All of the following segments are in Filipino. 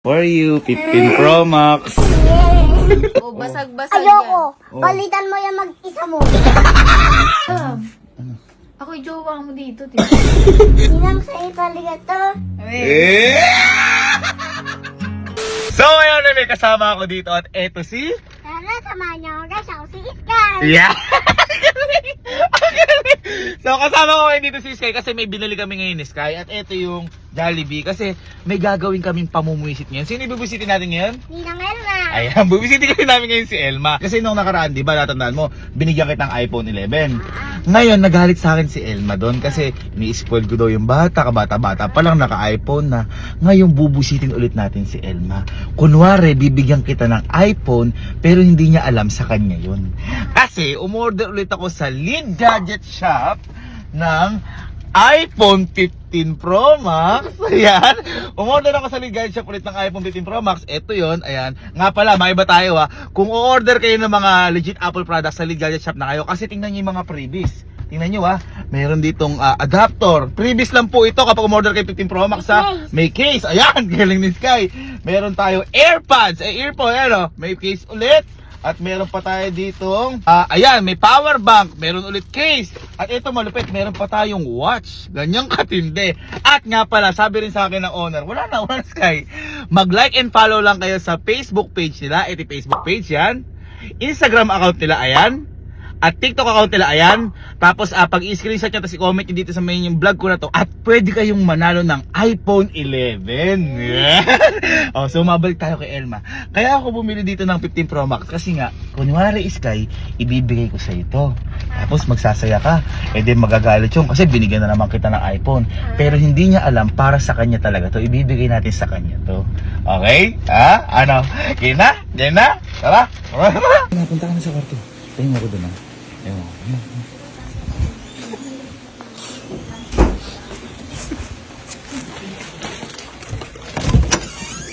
For you, 15 Pro Max. O, basag-basag Ayoko. Oh. Palitan mo yung mag-isa mo. yan. Ako'y jowa mo dito, diba? Sinang sa'yo talaga to. Eh! So, ngayon na may kasama ako dito at eto si... Sana samahan niyo ako guys. Ako si Iskay. Yeah! So, kasama ko ngayon dito si Sky kasi may binili kami ngayon ni Sky at eto yung Jollibee kasi may gagawin kaming pamumuisit ngayon. Sino ibubisitin natin ngayon? Ninang Elma. Ayan, bubisitin kasi namin ngayon si Elma. Kasi nung nakaraan, di ba, natandaan mo, binigyan kitang iPhone 11. Ngayon, nagalit sa akin si Elma doon kasi ni-spoil ko daw yung bata, kabata-bata pa lang naka-iPhone na. Ngayon, bubusitin ulit natin si Elma. Kunwari, bibigyan kita ng iPhone pero hindi niya alam sa kanya yun. Kasi, umorder ulit ako sa Lead Gadget Shop ng iPhone 15 Pro Max. Ayan. Umorder ako sa Lead Gadget Shop ulit ng iPhone 15 Pro Max. Ito yon. Ayan. Nga pala, may iba tayo ha. Kung o-order kayo ng mga legit Apple products sa Lead Gadget Shop na kayo, kasi tingnan nyo yung mga freebies. Tingnan nyo ha. Mayroon ditong adapter. Freebies lang po ito kapag umorder kayo 15 Pro Max ha. May case. Ayan. Galing ni Sky. Meron tayo AirPods. Earphone. Ayan o. May case ulit. At meron pa tayo ditong, ayan, may power bank, meron ulit case. At ito malupit, meron pa tayong watch. Ganyang katindi. At nga pala, sabi rin sa akin ng owner, wala na, Sky. Mag-like and follow lang kayo sa Facebook page nila. Ito Facebook page yan. Instagram account nila, ayan. At TikTok account nila, ayan. Tapos pag i-screenshot nyo, tapos i-comment nyo dito sa main yung vlog ko na to. At pwede kayong manalo ng iPhone 11. Yeah. Oh, so mabalik tayo kay Elma. Kaya ako bumili dito ng 15 Pro Max. Kasi nga, kunwari Sky, ibibigay ko sa ito. Tapos magsasaya ka. E di magagalit yung kasi binigyan na naman kita ng iPhone. Pero hindi niya alam para sa kanya talaga to. Ibibigay natin sa kanya to. Okay? Ha? Ano? Kina? Kina? Tara? Napunta ka na sa kwarto. Tayo mo ko doon ha.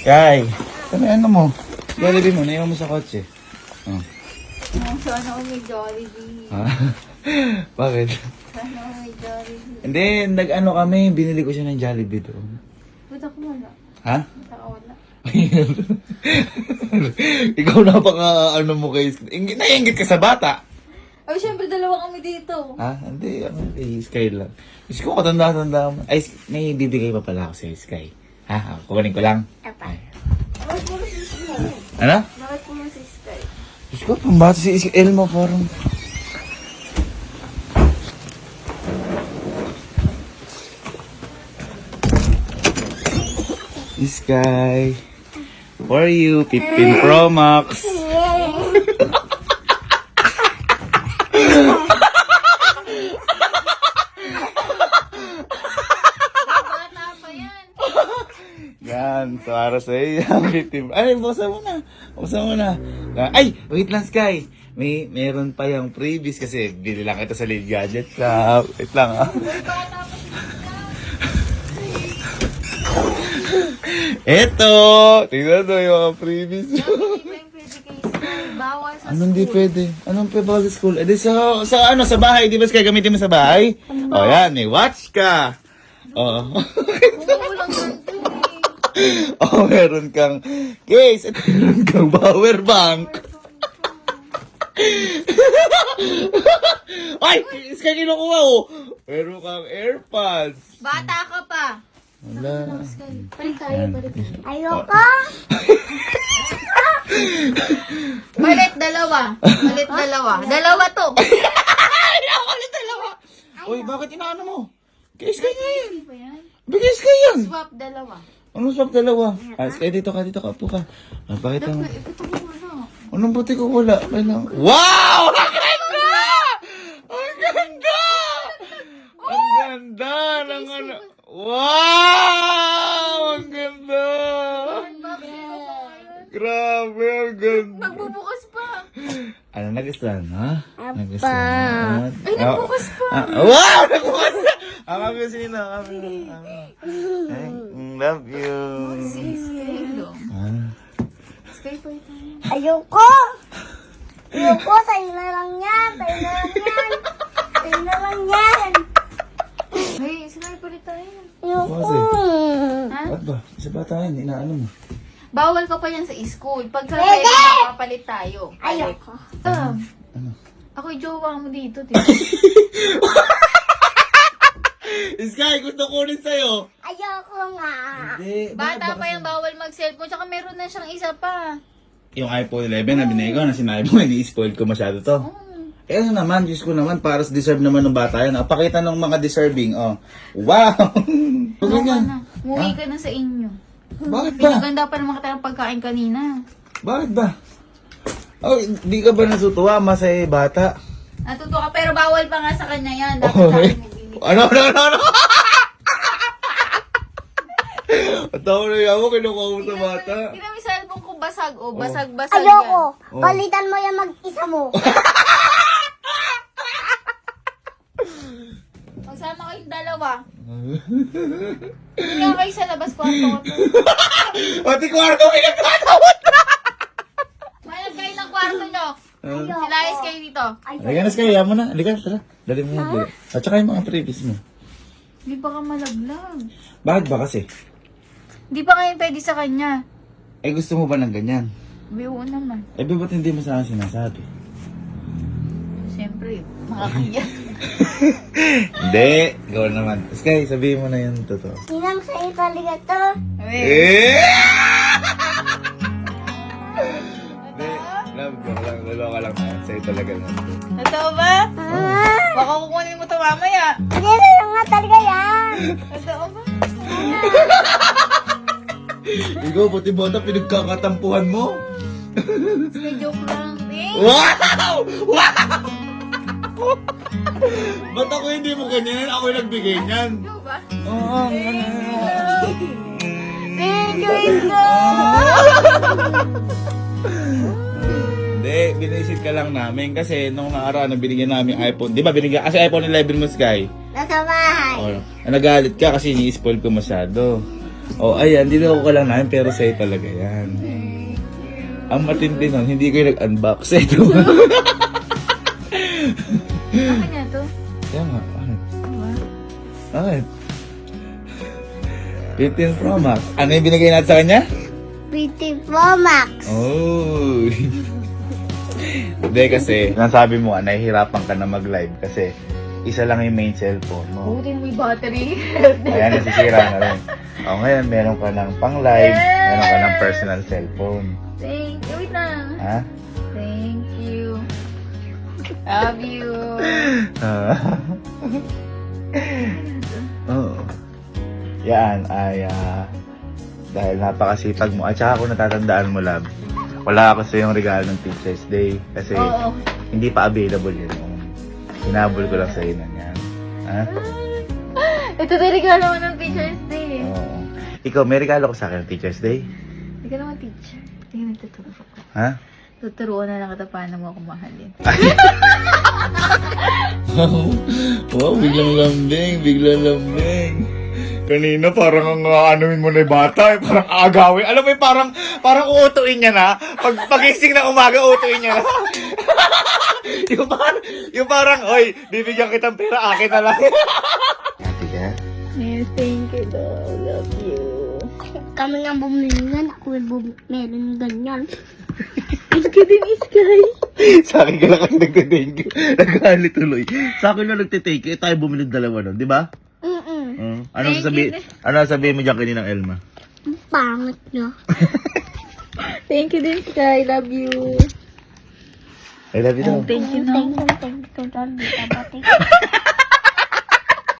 Kay, kami ano mo? Jollibee mo, naiwan mo sa kotse. Oh. Sana ako may Jollibee. Ha? Bakit? Sana ako may Jollibee. Hindi, nag-ano kami, binili ko siya ng Jollibee doon. Ba't ako wala? Ha? Ba't ako wala? Ikaw napaka ano mo kay naiingit ka sa bata. Ay, syempre dalawa kami dito. Ha? Hindi, kay Sky lang. Gusto ko katanda-tanda mo. Ay, may bibigay pa pala ako sa Sky. Ha? Kukunin ko lang. Apa. Ay. Bakit puro si Sky? Ano? Bakit puro si Sky? Gusto ko, pambata si Elma parang. Sky. For you, 15 Pro Max. Bata pa yan. Yan, so para sa iyo, 15. Ay, buksan mo na. Buksan mo na. Ay, wait lang Sky. Meron pa yung freebies kasi bili lang ito sa Lead Gadget Shop. Wait lang ah. Eto! Tingnan mo yung mga freebies. Hindi pa yung pwede kay Sky. Bawal sa Anong di school. pwede? Anong pwede bawal sa school? Eh di sa bahay, di ba Sky gamitin mo sa bahay? Oh yan, may watch ka. Oh. Walang ganito eh. Oh, meron kang case at meron kang power bank. Ay! Sky kinukuha oh! Meron kang AirPods. Bata ka pa. Wala. Sky, palit tayo, palit tayo. Ayoko. Palit dalawa. Palit dalawa. Dalawa to. Palit dalawa! Uy, bakit inaano mo? Kay Sky nga yan. Hindi pa yan. Bigay Sky yan. Swap dalawa. Anong swap dalawa? Sky dito ka, upo ka. Pakita mo. Ito ko wala. Anong buti ko wala? Kailangan. Wow! Ang ganda! Ang ganda! Ang ganda ng ano. Wow! Ang ganda! Grabe, ang ganda. Magbubukas pa. Ano, nagustuhan mo? Nagustuhan mo? Ay, nagbukas pa. Wow! Nagbukas na! Kami sino? Kami. I love you. Sky lang. Ah. Sky pa ito. Ayoko. Ayoko. Sa'yo na lang yan. Sa'yo na lang yan. Sa'yo na lang yan. Hey, Sky palit tayo. Ayoko. Kasi, Ha? ba't ba? Isa ba tayo? Inaano mo? Bawal ka pa yan sa school. Pagka Pwede! pwede, papalit tayo. Ayoko. Ako'y jowa mo dito, di ba? Sky, gusto ko rin sa'yo. Ayoko nga. Hindi. Bata pa yung bawal mag-cellphone. Tsaka meron na siyang isa pa. Yung iPhone 11 na binigay ko, na sinabi mo, ini-spoil ko masyado to. Eh ano naman, Diyos ko naman, para sa deserve naman ng bata yan. Pakita ng mga deserving, oh. Wow! Ano ka Ganyan. na? Umuwi ka na sa inyo. Bakit ba? Pinaganda pa naman kita ng pagkain kanina. Bakit ba? Oh, di ka ba natutuwa, masaya bata? Natuto ka, pero bawal pa nga sa kanya yan. Dapat Oh, sa eh. akin magbibigay. Ano? At ako na yaman, kinukuha mo sa bata. Tingnan mo yung cellphone ko, basag. O, basag-basag Ayoko. Oh. Palitan mo yung mag-isa mo. Magsama kayong dalawa. Hindi nga kayo sa labas kwarto ko to. Pati kwarto, pinagkatawad na! Mayag kayo ng kwarto nyo. Silayas kayo dito. Halika na, Sky, yaman na. Halika, tara. Dali mo na. dali. At saka yung mga previous mo. Hindi pa ka malaglag. Bakit ba kasi? Hindi pa kayo pwede sa kanya. Eh, gusto mo ba ng ganyan? Biyo naman. Eh, ba't hindi mo sa akin sinasabi? Siyempre, makakaya. Hindi, ikaw naman. Sky, sabihin mo na yung totoo. Sinang sa'yo talaga to. Eh! Hindi, love ko lang. Laloka lang na. Sa'yo talaga naman. Totoo ba? Baka kukunin mo ito mamaya. Hindi na nga talaga yan. Totoo ba? Ikaw, pati bata, pinagkakatampuhan mo. Sige, joke lang. Eh. Wow! Wow! Ba't ako hindi mo ganyan? Ako yung nagbigay niyan. Ikaw ba? Oo. Thank you, Isko! Hindi, binisit ka lang namin kasi nung nakaraan na binigyan namin iPhone. Di ba binigyan? Kasi iPhone 11 mo, Sky. Nasa bahay. Oh, nagalit ka kasi ni-spoil ko masyado. Oh, ayan, dinako ka lang namin pero sa'yo talaga yan. Ang matindi nun, hindi ko yung nag-unbox. Ito. Ano niya to? Kaya nga, bakit? Diba? Bakit? 15 Pro Max. Ano yung binigay natin sa kanya? Pretty Pro Max. Oh. Hindi kasi, nasabi mo, nahihirapan ka na mag-live kasi isa lang yung main cellphone mo. Buti mo yung battery. Ayan, nasisira na rin. O ngayon, meron ka ng pang-live, meron ka ng personal cellphone. Thank you. Wait lang. Ha? Thank you. Love you. Oo. Yan ay dahil napakasipag mo. At saka kung natatandaan mo, love, wala ako sa yung regalo ng Teacher's Day kasi Oo. hindi pa available yun. Hinabol ko lang sa iyo na yan. Ha? Ito na regalo mo ng Teacher's Day. Oo. Ikaw, may regalo ko sa akin ng Teacher's Day? Hindi ka naman teacher. Hindi ka nagtuturo ko. Ha? Tuturuan na lang kita paano mo ako mahalin. Wow, biglang lambing. Kanina parang ang anuin mo na yung bata, parang agawin. Alam mo yung parang uutuin niya na. Pagising na umaga, uutuin niya na. yung parang, oy, bibigyan kitang pera, akin na lang. Ate ka? Yes, thank you, love. Love you. Kami nga bumili yan. Ako meron ganyan. Thank you din, Sky. Sa akin ka lang kasi nagte-thank you. Nagalit tuloy. Sa akin lang nagte-thank you. Tayo bumili ng dalawa nun, di ba? Ano sasabihin mo dyan kaninang Elma? Pangit niya. Thank you din, Sky. Love you. I love you daw. Thank you, no. Thank you. Thank you.